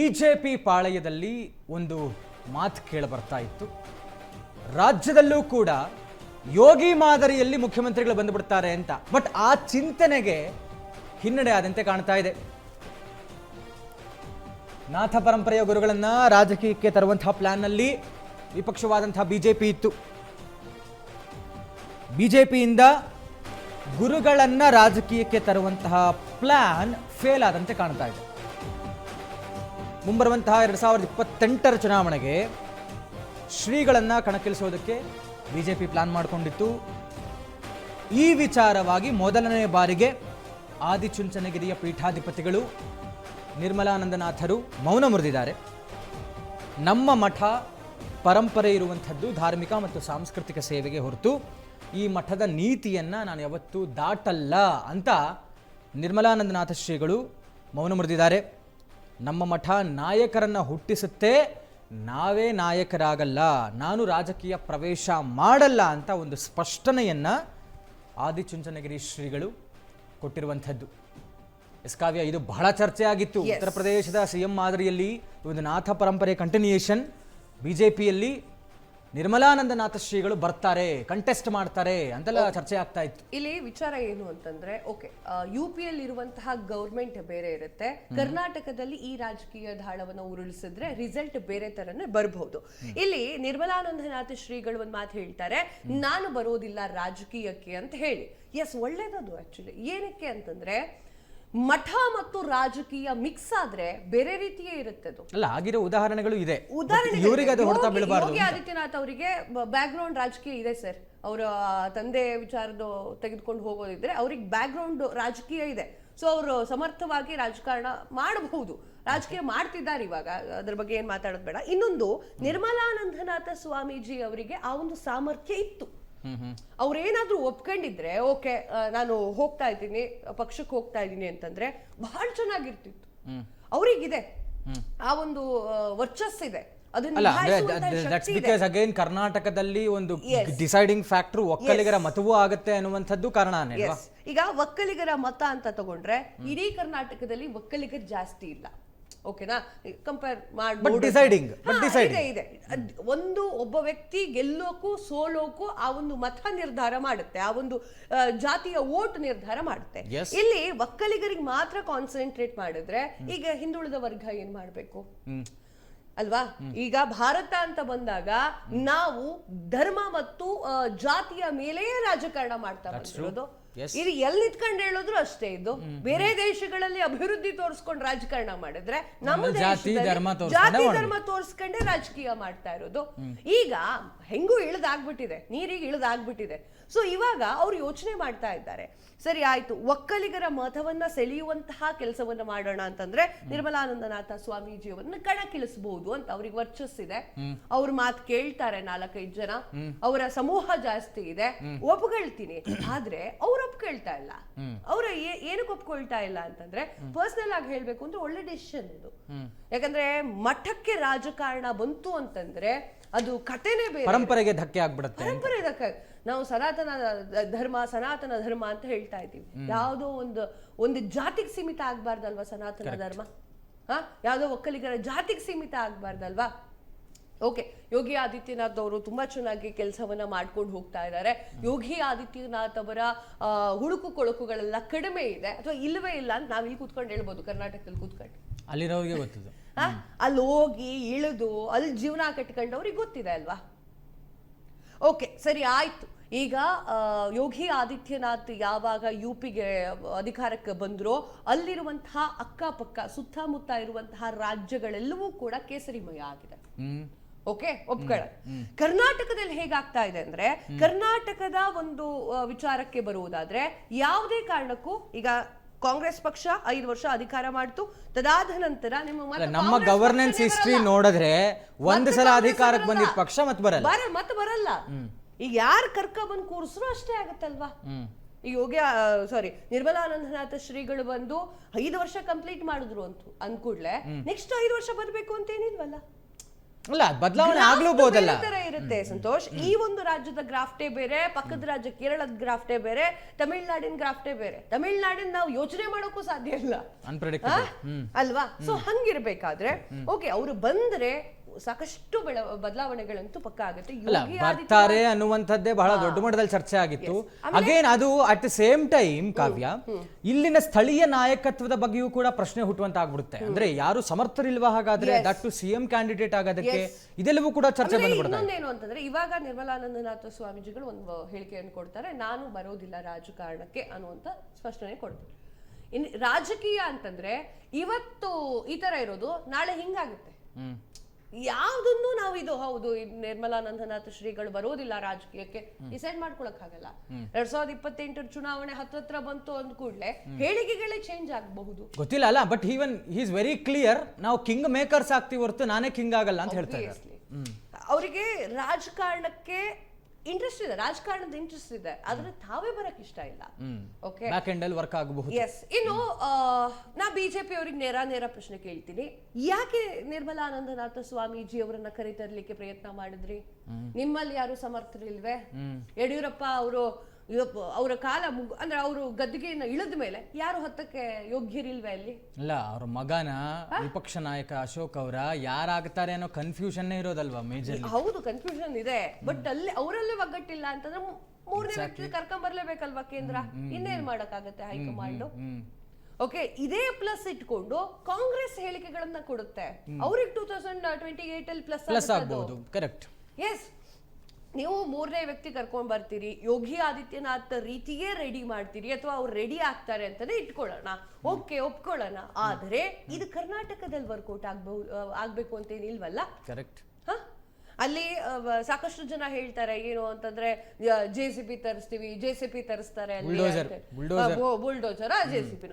BJP ಪಾಳಯದಲ್ಲಿ ಒಂದು ಮಾತು ಕೇಳಿ ಬರ್ತಾ ಇತ್ತು. ರಾಜ್ಯದಲ್ಲೂ ಕೂಡ ಯೋಗಿ ಮಾದರಿಯಲ್ಲಿ ಮುಖ್ಯಮಂತ್ರಿಗಳು ಬಂದುಬಿಡ್ತಾರೆ ಅಂತ. ಬಟ್ ಆ ಚಿಂತನೆಗೆ ಹಿನ್ನಡೆ ಆದಂತೆ ಕಾಣ್ತಾ ಇದೆ. ನಾಥ ಪರಂಪರೆಯ ಗುರುಗಳನ್ನ ರಾಜಕೀಯಕ್ಕೆ ತರುವಂತಹ ಪ್ಲಾನ್ನಲ್ಲಿ ವಿಪಕ್ಷವಾದಂತಹ ಬಿಜೆಪಿ ಇತ್ತು. ಬಿಜೆಪಿಯಿಂದ ಗುರುಗಳನ್ನ ರಾಜಕೀಯಕ್ಕೆ ತರುವಂತಹ ಪ್ಲಾನ್ ಫೇಲ್ ಆದಂತೆ ಕಾಣ್ತಾ ಇದೆ. ಮುಂಬರುವಂತಹ 2028ರ ಚುನಾವಣೆಗೆ ಶ್ರೀಗಳನ್ನ ಕಣಕ್ಕಿಳಿಸೋದಕ್ಕೆ ಬಿಜೆಪಿ ಪ್ಲಾನ್ ಮಾಡಿಕೊಂಡಿತ್ತು. ಈ ವಿಚಾರವಾಗಿ ಮೊದಲನೇ ಬಾರಿಗೆ ಆದಿಚುಂಚನಗಿರಿಯ ಪೀಠಾಧಿಪತಿಗಳು ನಿರ್ಮಲಾನಂದನಾಥರು ಮೌನ ಮುರಿದಿದ್ದಾರೆ. ನಮ್ಮ ಮಠ ಪರಂಪರೆ ಇರುವಂಥದ್ದು ಧಾರ್ಮಿಕ ಮತ್ತು ಸಾಂಸ್ಕೃತಿಕ ಸೇವೆಗೆ ಹೊರತು ಈ ಮಠದ ನೀತಿಯನ್ನು ನಾನು ಯಾವತ್ತೂ ದಾಟಲ್ಲ ಅಂತ ನಿರ್ಮಲಾನಂದನಾಥ ಶ್ರೀಗಳು ಮೌನ ಮುರಿದಿದ್ದಾರೆ. ನಮ್ಮ ಮಠ ನಾಯಕರನ್ನು ಹುಟ್ಟಿಸುತ್ತೆ, ನಾವೇ ನಾಯಕರಾಗಲ್ಲ, ನಾನು ರಾಜಕೀಯ ಪ್ರವೇಶ ಮಾಡಲ್ಲ ಅಂತ ಒಂದು ಸ್ಪಷ್ಟನೆಯನ್ನು ಆದಿಚುಂಚನಗಿರಿ ಶ್ರೀಗಳು ಕೊಟ್ಟಿರುವಂಥದ್ದು. ಕಾವ್ಯ, ಇದು ಬಹಳ ಚರ್ಚೆ ಆಗಿತ್ತು. ಉತ್ತರ ಪ್ರದೇಶದ ಸಿಎಂ ಮಾದರಿಯಲ್ಲಿ ಒಂದು ನಾಥ ಪರಂಪರೆ ಕಂಟಿನ್ಯೂಯೇಷನ್, ಬಿಜೆಪಿಯಲ್ಲಿ ನಿರ್ಮಲಾನಂದನಾಥ ಶ್ರೀಗಳು ಬರ್ತಾರೆ, ಕಂಟೆಸ್ಟ್ ಮಾಡ್ತಾರೆ ಅಂತೆಲ್ಲ ಚರ್ಚೆ ಆಗ್ತಾ ಇತ್ತು. ಇಲ್ಲಿ ವಿಚಾರ ಏನು ಅಂತಂದ್ರೆ, ಓಕೆ, UP ಇರುವಂತಹ ಗವರ್ಮೆಂಟ್ ಬೇರೆ ಇರುತ್ತೆ, ಕರ್ನಾಟಕದಲ್ಲಿ ಈ ರಾಜಕೀಯ ದಾಳವನ್ನ ಉರುಳಿಸಿದ್ರೆ ರಿಸಲ್ಟ್ ಬೇರೆ ತರನೇ ಬರಬಹುದು. ಇಲ್ಲಿ ನಿರ್ಮಲಾನಂದನಾಥ ಶ್ರೀಗಳು ಒಂದ್ ಮಾತು ಹೇಳ್ತಾರೆ, ನಾನು ಬರೋದಿಲ್ಲ ರಾಜಕೀಯಕ್ಕೆ ಅಂತ ಹೇಳಿ. ಎಸ್, ಒಳ್ಳೇದದು. ಆಕ್ಚುಲಿ ಏನಕ್ಕೆ ಅಂತಂದ್ರೆ, ಮಠ ಮತ್ತು ರಾಜಕೀಯ ಮಿಕ್ಸ್ ಆದ್ರೆ ಬೇರೆ ರೀತಿಯೇ ಇರುತ್ತೆ. ಅಲ್ಲ, ಆಗಿರೋ ಉದಾಹರಣೆಗಳು ಇದೆ. ಯೋಗಿ ಆದಿತ್ಯನಾಥ್ ಅವರಿಗೆ ಬ್ಯಾಕ್ ಗ್ರೌಂಡ್ ರಾಜಕೀಯ ಇದೆ ಸರ್. ಅವರ ತಂದೆ ವಿಚಾರದ ತೆಗೆದುಕೊಂಡು ಹೋಗೋದಿದ್ರೆ ಅವ್ರಿಗೆ ಬ್ಯಾಕ್ ಗ್ರೌಂಡ್ ರಾಜಕೀಯ ಇದೆ. ಸೊ ಅವರು ಸಮರ್ಥವಾಗಿ ರಾಜಕಾರಣ ಮಾಡಬಹುದು, ರಾಜಕೀಯ ಮಾಡ್ತಿದ್ದಾರೆ ಇವಾಗ, ಅದ್ರ ಬಗ್ಗೆ ಏನ್ ಮಾತಾಡೋದು ಬೇಡ. ಇನ್ನೊಂದು, ನಿರ್ಮಲಾನಂದನಾಥ ಸ್ವಾಮೀಜಿ ಅವರಿಗೆ ಆ ಒಂದು ಸಾಮರ್ಥ್ಯ ಇತ್ತು. ಅವ್ರೇನಾದ್ರೂ ಒಪ್ಕೊಂಡಿದ್ರೆ, ಓಕೆ ನಾನು ಹೋಗ್ತಾ ಇದ್ದೀನಿ, ಪಕ್ಷಕ್ಕೆ ಹೋಗ್ತಾ ಇದ್ದೀನಿ ಅಂತಂದ್ರೆ ಬಹಳ ಚೆನ್ನಾಗಿರ್ತಿತ್ತು. ಅವ್ರಿಗಿದೆ ಆ ಒಂದು ವರ್ಚಸ್ಸಿದೆ. ಕರ್ನಾಟಕದಲ್ಲಿ ಒಂದು ಡಿಸೈಡಿಂಗ್ ಫ್ಯಾಕ್ಟರ್ ಒಕ್ಕಲಿಗರ ಮತವೂ ಆಗತ್ತೆ ಅನ್ನುವಂಥದ್ದು ಕಾರಣ. ಈಗ ಒಕ್ಕಲಿಗರ ಮತ ಅಂತ ತಗೊಂಡ್ರೆ ಇಡೀ ಕರ್ನಾಟಕದಲ್ಲಿ ಒಕ್ಕಲಿಗರು ಜಾಸ್ತಿ ಇಲ್ಲ, ಓಕೆನಾ? ಕಂಪೇರ್ ಇದೆ. ಒಂದು ಒಬ್ಬ ವ್ಯಕ್ತಿ ಗೆಲ್ಲೋಕು ಸೋಲೋಕು ಆ ಒಂದು ಮತ ನಿರ್ಧಾರ ಮಾಡುತ್ತೆ, ಆ ಒಂದು ಜಾತಿಯ ವೋಟ್ ನಿರ್ಧಾರ ಮಾಡುತ್ತೆ. ಇಲ್ಲಿ ಒಕ್ಕಲಿಗರಿಗೆ ಮಾತ್ರ ಕಾನ್ಸಂಟ್ರೇಟ್ ಮಾಡಿದ್ರೆ ಈಗ ಹಿಂದುಳಿದ ವರ್ಗ ಏನ್ ಮಾಡ್ಬೇಕು ಅಲ್ವಾ? ಈಗ ಭಾರತ ಅಂತ ಬಂದಾಗ ನಾವು ಧರ್ಮ ಮತ್ತು ಜಾತಿಯ ಮೇಲೆಯೇ ರಾಜಕಾರಣ ಮಾಡ್ತಾ ಬಂದಿರೋದು. ಇದು ಎಲ್ಲಿ ನಿಂತ್ಕೊಂಡು ಹೇಳಿದ್ರು ಅಷ್ಟೇ. ಇದು ಬೇರೆ ದೇಶಗಳಲ್ಲಿ ಅಭಿವೃದ್ಧಿ ತೋರಿಸ್ಕೊಂಡು ರಾಜಕಾರಣ ಮಾಡಿದ್ರೆ ನಮ್ಮ ಜಾತಿ ಧರ್ಮ ತೋರಿಸ್ಕೊಂಡೇ ರಾಜಕೀಯ ಮಾಡ್ತಾ ಇರೋದು. ಈಗ ಹೆಂಗೂ ಇಳಿದಾಗ್ಬಿಟ್ಟಿದೆ, ನೀರಿಗೆ ಇಳಿದಾಗ್ಬಿಟ್ಟಿದೆ. ಸೊ ಇವಾಗ ಅವ್ರು ಯೋಚನೆ ಮಾಡ್ತಾ ಇದ್ದಾರೆ, ಸರಿ ಆಯ್ತು, ಒಕ್ಕಲಿಗರ ಮತವನ್ನ ಸೆಳೆಯುವಂತಹ ಕೆಲಸವನ್ನ ಮಾಡೋಣ ಅಂತಂದ್ರೆ ನಿರ್ಮಲಾನಂದನಾಥ ಸ್ವಾಮೀಜಿಯವನ್ನ ಕಣಕ್ಕಿಳಿಸಬಹುದು ಅಂತ. ಅವ್ರಿಗೆ ವರ್ಚಸ್ಸಿದೆ, ಅವ್ರ ಮಾತು ಕೇಳ್ತಾರೆ 4-5 ಜನ, ಅವರ ಸಮೂಹ ಜಾಸ್ತಿ ಇದೆ, ಒಪ್ಕೊಳ್ತೀನಿ. ಆದ್ರೆ ಅವ್ರು ಒಪ್ಕೊಳ್ತಾ ಇಲ್ಲ. ಅವ್ರ ಏನಕ್ಕೆ ಒಪ್ಕೊಳ್ತಾ ಇಲ್ಲ ಅಂತಂದ್ರೆ, ಪರ್ಸನಲ್ ಆಗಿ ಹೇಳ್ಬೇಕು ಅಂದ್ರೆ ಒಳ್ಳೆ ಡೆಸಿಷನ್ ಇದು. ಯಾಕಂದ್ರೆ ಮಠಕ್ಕೆ ರಾಜಕಾರಣ ಬಂತು ಅಂತಂದ್ರೆ ಅದು ಕಥೆನೇ ಬೇರೆ, ಪರಂಪರೆಗೆ ಧಕ್ಕೆ ಆಗ್ಬಿಡುತ್ತೆ. ಪರಂಪರೆ ಧಕ್ಕೆ. ನಾವು ಸನಾತನ ಧರ್ಮ ಅಂತ ಹೇಳ್ತಾ ಇದ್ದೀವಿ. ಯಾವುದೋ ಒಂದು ಜಾತಿಗೆ ಸೀಮಿತ ಆಗ್ಬಾರ್ದಲ್ವಾ ಸನಾತನ ಧರ್ಮ? ಯಾವುದೋ ಒಕ್ಕಲಿಗರ ಜಾತಿಗೆ ಸೀಮಿತ ಆಗ್ಬಾರ್ದಲ್ವಾ? ಓಕೆ, ಯೋಗಿ ಆದಿತ್ಯನಾಥ್ ಅವರು ತುಂಬಾ ಚೆನ್ನಾಗಿ ಕೆಲಸವನ್ನ ಮಾಡ್ಕೊಂಡು ಹೋಗ್ತಾ ಇದ್ದಾರೆ. ಯೋಗಿ ಆದಿತ್ಯನಾಥ್ ಅವರ ಹುಡುಕು ಕೊಳಕುಗಳೆಲ್ಲ ಕಡಿಮೆ ಇದೆ ಅಥವಾ ಇಲ್ಲವೇ ಇಲ್ಲ ಅಂತ ನಾವ್ ಇಲ್ಲಿ ಕೂತ್ಕೊಂಡು ಹೇಳ್ಬೋದು, ಕರ್ನಾಟಕದಲ್ಲಿ ಕೂತ್ಕೊಂಡು. ಅಲ್ಲಿರೋರಿಗೆ ಗೊತ್ತಿದೆ, ಅಲ್ಲಿ ಹೋಗಿ ಇಳಿದು ಅಲ್ಲಿ ಜೀವನ ಕಟ್ಕೊಂಡವ್ರಿಗೆ ಗೊತ್ತಿದೆ ಅಲ್ವಾ? ಓಕೆ, ಸರಿ ಆಯ್ತು. ಈಗ ಯೋಗಿ ಆದಿತ್ಯನಾಥ್ ಯಾವಾಗ UPಗೆ ಅಧಿಕಾರಕ್ಕೆ ಬಂದ್ರೋ ಅಲ್ಲಿರುವಂತಹ ಅಕ್ಕಪಕ್ಕ ಸುತ್ತಮುತ್ತ ಇರುವಂತಹ ರಾಜ್ಯಗಳೆಲ್ಲವೂ ಕೂಡ ಕೇಸರಿಮಯ ಆಗಿದೆ. ಓಕೆ, ಒಪ್ಕೊಳ್ಳ. ಕರ್ನಾಟಕದಲ್ಲಿ ಹೇಗಾಗ್ತಾ ಇದೆ ಅಂದ್ರೆ, ಕರ್ನಾಟಕದ ಒಂದು ವಿಚಾರಕ್ಕೆ ಬರುವುದಾದ್ರೆ ಯಾವುದೇ ಕಾರಣಕ್ಕೂ ಈಗ ಕಾಂಗ್ರೆಸ್ ಪಕ್ಷ 5 ವರ್ಷ ಅಧಿಕಾರ ಮಾಡ್ತು, ತದಾದ ನಂತರ ನಮ್ಮ ಗವರ್ನೆನ್ಸ್ ಹಿಸ್ಟ್ರಿ ನೋಡಿದ್ರೆ ಒಂದು ಸಲ ಅಧಿಕಾರಕ್ಕೆ ಬಂದಿದ್ದ ಪಕ್ಷ ಮತ್ತೆ ಬರಲ್ಲ. ಈಗ ಯಾರು ಕರ್ಕ ಬಂದು ಕೂರಿಸ್ರು ಅಷ್ಟೇ ಆಗತ್ತಲ್ವಾ? ಈಗ ನಿರ್ಮಲಾನಂದನಾಥ ಶ್ರೀಗಳು ಬಂದು 5 ವರ್ಷ ಕಂಪ್ಲೀಟ್ ಮಾಡಿದ್ರು ಅಂತ ಅಂದ್ಕೂಡ್ಲೆ ನೆಕ್ಸ್ಟ್ 5 ವರ್ಷ ಬರ್ಬೇಕು ಅಂತ ಏನಿಲ್ವಲ್ಲ. ಅಲ್ಲ ಬದಲಾವಣೆ ಆಗ್ಲೂಬಹುದಲ್ಲ. ತರ ಇರುತ್ತೆ ಸಂತೋಷ್. ಈ ಒಂದು ರಾಜ್ಯದ ಗ್ರಾಫ್ಟೇ ಬೇರೆ, ಪಕ್ಕದ ರಾಜ್ಯ ಕೇರಳದ ಗ್ರಾಫ್ಟೇ ಬೇರೆ, ತಮಿಳ್ನಾಡಿನ ಗ್ರಾಫ್ಟೇ ಬೇರೆ. ತಮಿಳ್ನಾಡಿನ ನಾವು ಯೋಚನೆ ಮಾಡೋಕ್ಕೂ ಸಾಧ್ಯ ಇಲ್ಲ, ಅಲ್ವಾ? ಸೊ ಹಂಗಿರ್ಬೇಕಾದ್ರೆ ಓಕೆ, ಅವರು ಬಂದ್ರೆ ಸಾಕಷ್ಟು ಬದಲಾವಣೆಗಳಂತೂ ಪಕ್ಕ ಆಗುತ್ತೆ. ಬರ್ತಾರೆ ಅನ್ನುವಂಥದ್ದೇ ಬಹಳ ದೊಡ್ಡ ಮಟ್ಟದಲ್ಲಿ ಚರ್ಚೆ ಆಗಿತ್ತು. ಅಗೇನ್ ಅದು ಅಟ್ ದ ಸೇಮ್ ಟೈಮ್ ಕಾವ್ಯ, ಇಲ್ಲಿನ ಸ್ಥಳೀಯ ನಾಯಕತ್ವದ ಬಗ್ಗೆಯೂ ಕೂಡ ಪ್ರಶ್ನೆ ಹುಟ್ಟುವಂತ ಆಗ್ಬಿಡುತ್ತೆ. ಅಂದ್ರೆ ಯಾರು ಸಮರ್ಥರಿಲ್ವಾ ಹಾಗಾದ್ರೆ ದಟ್ ಟು ಸಿಎಂ ಕ್ಯಾಂಡಿಡೇಟ್ ಆಗೋದಕ್ಕೆ, ಇದೆಲ್ಲವೂ ಕೂಡ ಚರ್ಚೆ ಬಂದ್ಬಿಡುತ್ತೆ. ಇನ್ನೊಂದೇನು ಅಂತಂದ್ರೆ, ಇವಾಗ ನಿರ್ಮಲಾನಂದನಾಥ ಸ್ವಾಮೀಜಿಗಳು ಒಂದು ಹೇಳಿಕೆಯನ್ನು ಕೊಡ್ತಾರೆ, ನಾನು ಬರೋದಿಲ್ಲ ರಾಜಕಾರಣಕ್ಕೆ ಅನ್ನುವಂತ ಸ್ಪಷ್ಟನೆ ಕೊಡ್ತಾರೆ. ಇನ್ನು ರಾಜಕೀಯ ಅಂತಂದ್ರೆ ಇವತ್ತು ಈ ತರ ಇರೋದು, ನಾಳೆ ಹಿಂಗಾಗುತ್ತೆ. ಯಾವ್ದನ್ನು ನಾವು ಇದು ಹೌದು ನಿರ್ಮಲಾನಂದನಾಥ ಶ್ರೀಗಳು ಬರೋದಿಲ್ಲ ರಾಜಕೀಯಕ್ಕೆ ಡಿಸೈಡ್ ಮಾಡ್ಕೊಳಕ್ ಆಗಲ್ಲ. 2028 ಚುನಾವಣೆ ಹತ್ರ ಬಂತು ಅಂದ ಕೂಡಲೇ ಹೇಳಿಕೆಗಳೇ ಚೇಂಜ್ ಆಗಬಹುದು, ಗೊತ್ತಿಲ್ಲ ಅಲ್ಲ. But even he is very clear, ನಾವು ಕಿಂಗ್ ಮೇಕರ್ಸ್ ಆಗ್ತೀವಿ ಹೊರತು ನಾನೇ ಕಿಂಗ್ ಆಗಲ್ಲ ಅಂತ ಹೇಳ್ತಾರೆ. ಅವರಿಗೆ ರಾಜಕಾರಣಕ್ಕೆ ಇಂಟ್ರೆಸ್ಟ್ ಇದೆ, ರಾಜಕಾರಣದ ಇಂಟ್ರೆಸ್ಟ್ ಇದೆ, ಆದ್ರೆ ತಾವೇ ಬರಕ್ ಇಷ್ಟ ಇಲ್ಲ. ಓಕೆ, ಬ್ಯಾಕ್ ಎಂಡ್ ಅಲ್ಲಿ ವರ್ಕ್ ಆಗಬಹುದು. ಎಸ್. ಇನ್ನು ನಾ ಬಿಜೆಪಿ ಅವರಿಗೆ ನೇರ ಪ್ರಶ್ನೆ ಕೇಳ್ತೀನಿ, ಯಾಕೆ ನಿರ್ಮಲಾನಂದನಾಥ ಸ್ವಾಮೀಜಿ ಅವರನ್ನ ಕರೆತರ್ಲಿಕ್ಕೆ ಪ್ರಯತ್ನ ಮಾಡಿದ್ರಿ? ನಿಮ್ಮಲ್ಲಿ ಯಾರು ಸಮರ್ಥರಿಲ್ವೇ? ಯಡಿಯೂರಪ್ಪ ಅವರು ಅವರ ಕಾಲ ಅಂದ್ರೆ ಅವರು ಗದ್ದಿಗೆಯನ್ನು ಇಳಿದ ಮೇಲೆ ಯಾರು ಹತ್ತಕ್ಕೆ ಯೋಗ್ಯರಿಲ್ವೇ ಅಲ್ಲಿ? ಇಲ್ಲ, ಅವ್ರ ಮಗನ ವಿಪಕ್ಷ ನಾಯಕ ಅಶೋಕ್ ಅವರ ಯಾರಾಗ್ತಾರೆ ಅನ್ನೋ ಕನ್ಫ್ಯೂಷನ್ ಇರೋದಲ್ವಾ ಮೇಜರ್? ಹೌದು, ಕನ್ಫ್ಯೂಷನ್ ಇದೆ. ಬಟ್ ಅಲ್ಲಿ ಅವರಲ್ಲೇ ಒಗ್ಗಟ್ಟಿಲ್ಲ ಅಂತಂದ್ರೆ ಮೂರನೇ ವ್ಯಕ್ತಿ ಕರ್ಕೊಂಡ್ ಬರ್ಲೇಬೇಕಲ್ವಾ ಕೇಂದ್ರ? ಇನ್ನೇನ್ ಮಾಡಕ್ಕಾಗತ್ತೆ ಹೈಕಮಾಂಡ್? ಓಕೆ, ಇದೇ ಪ್ಲಸ್ ಇಟ್ಕೊಂಡು ಕಾಂಗ್ರೆಸ್ ಹೇಳಿಕೆಗಳನ್ನ ಕೊಡುತ್ತೆ. ಅವ್ರಿಗೆ 2028 ಅಲ್ಲಿ ಪ್ಲಸ್ ಆಗಬಹುದು. ಕರೆಕ್ಟ್. ಎಸ್, ನೀವು ಮೂರನೇ ವ್ಯಕ್ತಿ ಕರ್ಕೊಂಡ್ ಬರ್ತೀರಿ, ಯೋಗಿ ಆದಿತ್ಯನಾಥ್ ರೀತಿಯೇ ರೆಡಿ ಮಾಡ್ತೀರಿ, ಅಥವಾ ಅವ್ರು ರೆಡಿ ಆಗ್ತಾರೆ ಅಂತಾನೆ ಇಟ್ಕೊಳ್ಳೋಣ, ಓಕೆ ಒಪ್ಕೊಳ್ಳೋಣ. ಆದ್ರೆ ಇದು ಕರ್ನಾಟಕದಲ್ಲಿ ವರ್ಕೌಟ್ ಆಗ್ಬೇಕು ಅಂತ ಏನಿಲ್ವಲ್ಲ. ಕರೆಕ್ಟ್. ಅಲ್ಲಿ ಸಾಕಷ್ಟು ಜನ ಹೇಳ್ತಾರೆ ಏನು ಅಂತಂದ್ರೆ, JCB ತರಿಸ್ತೀವಿ, JCB ತರಿಸ್ತಾರೆ, ಬುಲ್ಡೋಜರ್ JCB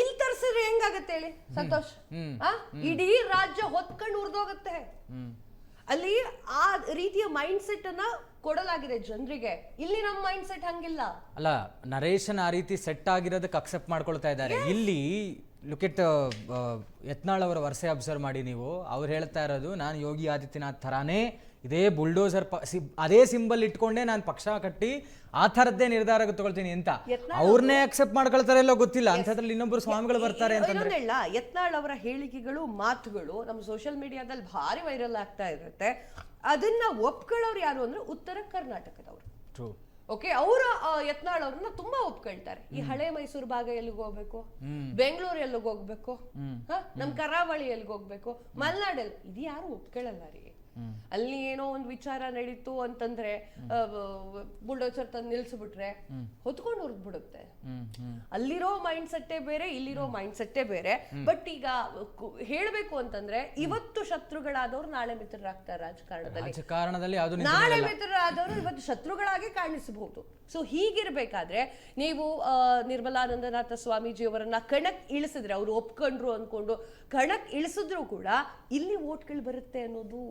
ಇಲ್ಲಿ ತರಿಸಿದ್ರೆ ಹೆಂಗಾಗತ್ತೆ ಹೇಳಿ ಸಂತೋಷ್? ಇಡೀ ರಾಜ್ಯ ಹೊತ್ಕೊಂಡು ಉರ್ದೋಗತ್ತೆ. ಅಲ್ಲಿ ಆ ರೀತಿಯ ಮೈಂಡ್ ಸೆಟ್ ಅನ್ನ ಕೊಡಲಾಗಿದೆ ಜನರಿಗೆ. ಇಲ್ಲಿ ನಮ್ಮ ಮೈಂಡ್ ಸೆಟ್ ಹಂಗಿಲ್ಲ ಅಲ್ಲ. ನರೇಶನ್ ಆ ರೀತಿ ಸೆಟ್ ಆಗಿರೋದಕ್ಕೆ ಅಕ್ಸೆಪ್ಟ್ ಮಾಡ್ಕೊಳ್ತಾ ಇದ್ದಾರೆ. ಇಲ್ಲಿ ಲುಕ್ ಎಟ್ ಯತ್ನಾಳ್ ಅವರ ವರ್ಷೆ ಅಬ್ಸರ್ವ್ ಮಾಡಿ ನೀವು. ಅವ್ರು ಹೇಳ್ತಾ ಇರೋದು, ನಾನು ಯೋಗಿ ಆದಿತ್ಯನಾಥ್ ಥರಾನೇ ಇದೇ ಬುಲ್ಡೋಸರ್ ಅದೇ ಸಿಂಬಲ್ ಇಟ್ಕೊಂಡೆ ನಾನು ಪಕ್ಷ ಕಟ್ಟಿ ಆ ಥರದ್ದೇ ನಿರ್ಧಾರ ತಗೊಳ್ತೀನಿ ಅಂತ. ಅವ್ರನ್ನೇ ಅಕ್ಸೆಪ್ಟ್ ಮಾಡ್ಕೊಳ್ತಾರೆ ಇಲ್ಲೋ ಗೊತ್ತಿಲ್ಲ. ಅಂಥದ್ರಲ್ಲಿ ಇನ್ನೊಬ್ರು ಸ್ವಾಮಿಗಳು ಬರ್ತಾರೆ ಅಂತಂದ್ರೆ ಯತ್ನಾಳ್ ಅವರ ಹೇಳಿಕೆಗಳು, ಮಾತುಗಳು ನಮ್ಮ ಸೋಷಿಯಲ್ ಮೀಡಿಯಾದಲ್ಲಿ ಭಾರಿ ವೈರಲ್ ಆಗ್ತಾ ಇರುತ್ತೆ. ಅದನ್ನ ಒಪ್ಕೊಳ್ಳೋರು ಯಾರು ಅಂದ್ರೆ ಉತ್ತರ ಕರ್ನಾಟಕದವರು. ಓಕೆ, ಅವರ ಯತ್ನಾಳ್ ಅವ್ರನ್ನ ತುಂಬಾ ಒಪ್ಕೊಳ್ತಾರೆ. ಈ ಹಳೆ ಮೈಸೂರು ಭಾಗ ಎಲ್ಲಿಗೆ ಹೋಗ್ಬೇಕು, ಬೆಂಗಳೂರು ಎಲ್ಲಿಗೆ ಹೋಗ್ಬೇಕು, ನಮ್ ಕರಾವಳಿ ಎಲ್ಲಿಗೆ ಹೋಗ್ಬೇಕು, ಮಲೆನಾಡಲ್ಲಿ, ಇದು ಯಾರು ಒಪ್ಕೊಳ್ಳಲ್ಲ ರೀ. ಅಲ್ಲಿ ಏನೋ ಒಂದು ವಿಚಾರ ನಡೀತು ಅಂತಂದ್ರೆ ಬುಲ್ಡೋಸರ್ ತಂದು ನಿಲ್ಸ್ಬಿಟ್ರೆ ಹೊತ್ಕೊಂಡು ಉರ್ದ್ ಬಿಡುತ್ತೆ. ಅಲ್ಲಿರೋ ಮೈಂಡ್ ಸೆಟ್ಟೇ ಬೇರೆ, ಇಲ್ಲಿರೋ ಮೈಂಡ್ ಸೆಟ್ಟೇ ಬೇರೆ. ಬಟ್ ಈಗ ಹೇಳ್ಬೇಕು ಅಂತಂದ್ರೆ, ಇವತ್ತು ಶತ್ರುಗಳಾದವ್ರು ನಾಳೆ ಮಿತ್ರರಾಗ್ತಾರೆ ರಾಜಕಾರಣದಲ್ಲಿ. ನಾಳೆ ಮಿತ್ರರಾದವರು ಇವತ್ತು ಶತ್ರುಗಳಾಗಿ ಕಾಣಿಸಬಹುದು. ಸೊ ಹೀಗಿರ್ಬೇಕಾದ್ರೆ ನೀವು ನಿರ್ಮಲಾನಂದನಾಥ ಸ್ವಾಮೀಜಿ ಅವರನ್ನ ಕಣಕ್ ಇಳಿಸಿದ್ರೆ, ಅವ್ರು ಒಪ್ಕೊಂಡ್ರು ಅನ್ಕೊಂಡು ಕಣಕ್ ಇಳಿಸಿದ್ರು ಕೂಡ ಇಲ್ಲಿ ವೋಟ್ಗಳು ಬರುತ್ತೆ ಅನ್ನೋದು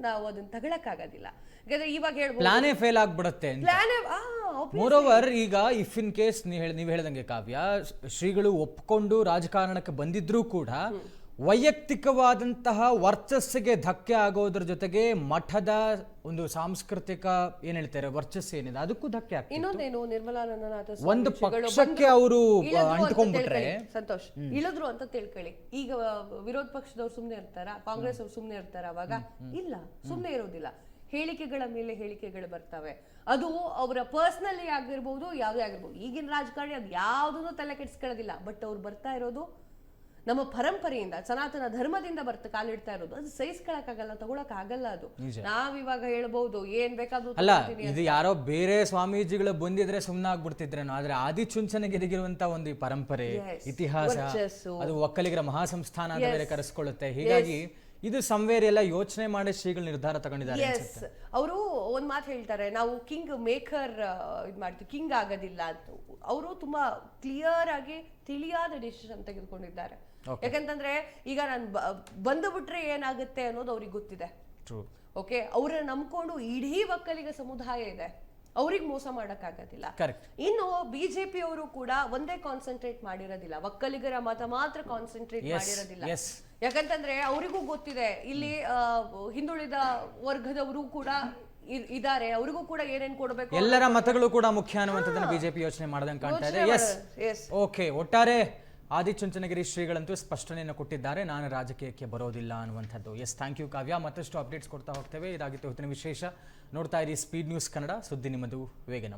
ನಾವು ಅದನ್ನ ತಗೊಳಕ್ಕಾಗೋದಿಲ್ಲ. ಯಾಕಂದ್ರೆ ಇವಾಗ ಹೇಳ್ಬೋದು ಪ್ಲಾನೇ ಫೇಲ್ ಆಗ್ಬಿಡುತ್ತೆ. ಮೋರ್ ಓವರ್ ಈಗ ಇಫ್ ಇನ್ ಕೇಸ್ ನೀವು ಹೇಳ್ದಂಗೆ ಕಾವ್ಯ, ಶ್ರೀಗಳು ಒಪ್ಕೊಂಡು ರಾಜಕಾರಣಕ್ಕೆ ಬಂದಿದ್ರೂ ಕೂಡ ವೈಯಕ್ತಿಕವಾದಂತಹ ವರ್ಚಸ್ಸಿಗೆ ಧಕ್ಕೆ ಆಗೋದ್ರ ಜೊತೆಗೆ ಮಠದ ಒಂದು ಸಾಂಸ್ಕೃತಿಕ ಏನ್ ಹೇಳ್ತಾರೆ ವರ್ಚಸ್ಸು ಏನಿದೆ ಅದಕ್ಕೂ ಧಕ್ಕೆ ಆಗ್ತದೆ. ಇನ್ನೊಂದೇನು, ನಿರ್ಮಲಾನಂದನಾಥ ಒಂದು ಪಕ್ಷಕ್ಕೆ ಅವರು ಅಂಟ್ಕೊಂಡ್ಬಿಟ್ರೆ ಸಂತೋಷ್ ಇಳಿದ್ರು ಅಂತ ತಿಳ್ಕೊಳ್ಳಿ. ಈಗ ವಿರೋಧ ಪಕ್ಷದವ್ರು ಸುಮ್ನೆ ಇರ್ತಾರ, ಕಾಂಗ್ರೆಸ್ ಅವ್ರು ಸುಮ್ನೆ ಇರ್ತಾರ? ಅವಾಗ ಇಲ್ಲ, ಸುಮ್ನೆ ಇರೋದಿಲ್ಲ. ಹೇಳಿಕೆಗಳ ಮೇಲೆ ಹೇಳಿಕೆಗಳು ಬರ್ತವೆ. ಅದು ಅವರ ಪರ್ಸನಲಿ ಆಗಿರ್ಬೋದು, ಯಾವುದೇ ಆಗಿರ್ಬೋದು. ಈಗಿನ ರಾಜಕಾರಣಿ ಅದು ಯಾವುದನ್ನು ತಲೆ ಕೆಡಿಸ್ಕೊಳ್ಳೋದಿಲ್ಲ. ಬಟ್ ಅವ್ರು ಬರ್ತಾ ಇರೋದು ನಮ್ಮ ಪರಂಪರೆಯಿಂದ, ಸನಾತನ ಧರ್ಮದಿಂದ ಕಾಲಿಡ್ತಾ ಇರೋದು. ಅದು ಸಹಿಸ್ಕೊಳಕ್ಕಾಗಲ್ಲ, ತಗೊಳಕ್ ಆಗಲ್ಲ. ಅದು ನಾವಿವಾಗ ಹೇಳ್ಬಹುದು ಏನ್ ಬೇಕಾದ್ರೂ ಅಲ್ಲ. ಇದು ಯಾರೋ ಬೇರೆ ಸ್ವಾಮೀಜಿಗಳು ಬಂದಿದ್ರೆ ಸುಮ್ಮನಾಗ್ಬಿಡ್ತಿದ್ರೇನೋ. ಆದ್ರೆ ಆದಿಚುಂಚನಗಿರಿಗಿರುವಂತ ಒಂದು ಪರಂಪರೆ, ಇತಿಹಾಸ, ಅದು ಒಕ್ಕಲಿಗರ ಮಹಾಸಂಸ್ಥಾನ ಅಂತ ಬೇರೆ ಕರೆಸ್ಕೊಳ್ಳುತ್ತೆ. ಹೀಗಾಗಿ ಇದು ಸಂವೇರ್ ಎಲ್ಲ ಯೋಚನೆ ಮಾಡಿ ಶ್ರೀಗಳು ನಿರ್ಧಾರ ತಗೊಂಡಿದ್ದಾರೆ. ಅವರು ಒಂದ್ ಮಾತು ಹೇಳ್ತಾರೆ, ನಾವು ಕಿಂಗ್ ಮೇಕರ್ ಇದ್ ಮಾಡ್ತೀವಿ, ಕಿಂಗ್ ಆಗೋದಿಲ್ಲ ಅಂತ. ಅವರು ತುಂಬಾ ಕ್ಲಿಯರ್ ಆಗಿ ತಿಳಿಯಾದ ಡಿಸಿಷನ್ ತೆಗೆದುಕೊಂಡಿದ್ದಾರೆ. ಯಾಕಂತಂದ್ರೆ ಈಗ ನಾನು ಬಂದು ಬಿಟ್ರೆ ಏನಾಗುತ್ತೆ ಅನ್ನೋದು ಅವ್ರಿಗೆ ಗೊತ್ತಿದೆ. ಓಕೆ, ಅವ್ರನ್ನ ನಂಬ್ಕೊಂಡು ಇಡೀ ಒಕ್ಕಲಿಗ ಸಮುದಾಯ ಇದೆ. ಅವ್ರಿಗೆ ಮೋಸ ಮಾಡಕ್ಕಾಗೋದಿಲ್ಲ. ಕರೆಕ್ಟ್. ಇನ್ನು ಬಿಜೆಪಿ ಅವರು ಕೂಡ ಒಂದೇ ಕಾನ್ಸಂಟ್ರೇಟ್ ಮಾಡಿರೋದಿಲ್ಲ, ಒಕ್ಕಲಿಗರ ಮತ ಮಾತ್ರ ಕಾನ್ಸಂಟ್ರೇಟ್ ಮಾಡಿರೋದಿಲ್ಲ. ಯಾಕಂತಂದ್ರೆ ಅವರಿಗೂ ಗೊತ್ತಿದೆ ಇಲ್ಲಿ ಹಿಂದುಳಿದ ವರ್ಗದವರು ಕೂಡ ಇದಾರೆ, ಅವರಿಗೂ ಕೂಡ ಏನೇನ್ ಕೊಡಬೇಕು, ಎಲ್ಲರ ಮತಗಳು ಕೂಡ ಮುಖ್ಯ ಅನ್ನುವಂಥದ್ದನ್ನ ಬಿಜೆಪಿ ಯೋಚನೆ ಮಾಡ್ದಂಗೆ ಕಾಣ್ತಾ ಇದೆ. Yes, okay. ಒಟ್ಟಾರೆ ಆದಿಚುಂಚನಗಿರಿ ಶ್ರೀಗಳಂತೂ ಸ್ಪಷ್ಟನೆಯನ್ನು ಕೊಟ್ಟಿದ್ದಾರೆ, ನಾನು ರಾಜಕೀಯಕ್ಕೆ ಬರೋದಿಲ್ಲ ಅನ್ನುವಂಥದ್ದು. Yes, thank you Kavya. ಮತ್ತಷ್ಟು ಅಪ್ಡೇಟ್ಸ್ ಕೊಡ್ತಾ ಹೋಗ್ತೇವೆ. ಇದಾಗಿತ್ತು ಇವತ್ತಿನ ವಿಶೇಷ. ನೋಡ್ತಾ ಇರಿ ಸ್ಪೀಡ್ ನ್ಯೂಸ್ ಕನ್ನಡ, ಸುದ್ದಿ ನಿಮ್ಮದು, ವೇಗ ನಮ್ಮದು.